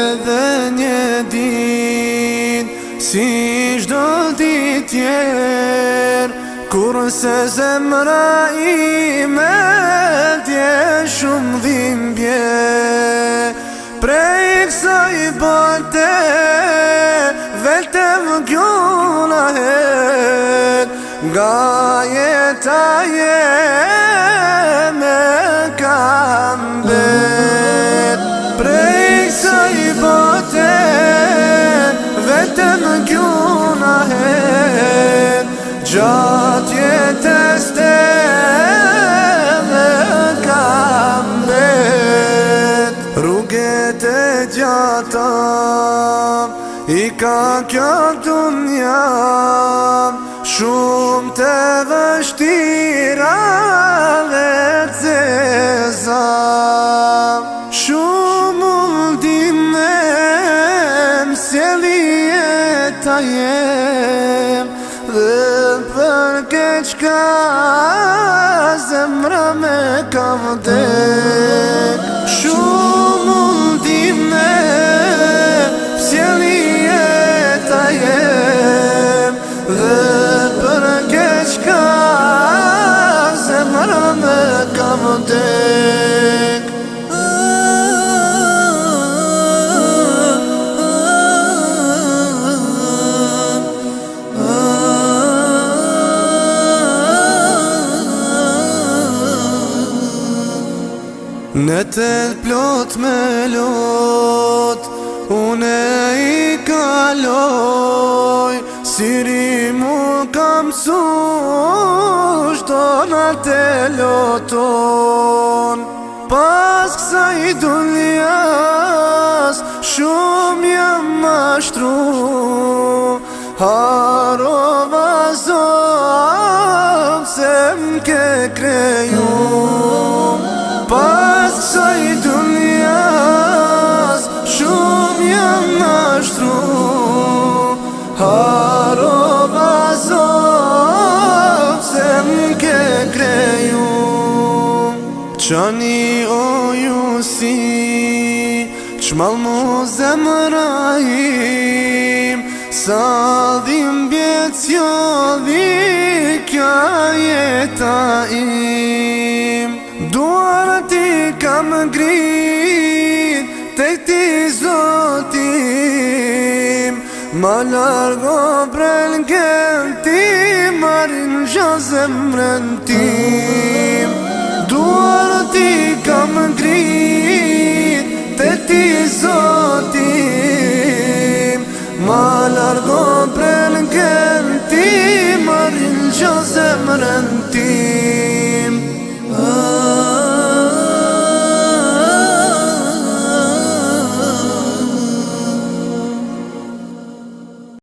edhe një dit si çdo ditë tjerë, kurse zemra ime dje shumë dhimbje. Prej kësaj bote vetëm gjunahet, nga jeta jeme kam bet. Prej kësaj bote vetëm gjunahet, gjatë jetës teme kam bet. Rruget e gjata i ka kjo dunja, shumë të vështira dhe të zeza. Shumë ullime m'sjeli jeta jem, dhe për këtë qka zemra me ka vdek. Shumë ullime m'sjeli jeta jem, dhe për këtë qka zemra me ka vdek. Në të plot me lot, une i kaloj, siri mu kam su shton atë loton. Pas kësaj dunjas shumë jam mashtru, harova zom se m'ke kreju. Pas kësaj dunjas shumë jam mashtru, harova zom se m'ke kreju. Qani o ju si qmal mu zemra im, sa dhimbjet s'jodhi kja jeta im. Duart i kam ngrit tek ti zotim, ma largo prelgen ti marin gja zemrën tim. Duart i kam ngrit tek ti zotim, ma largo prelgen ti marin gja zemrën tim.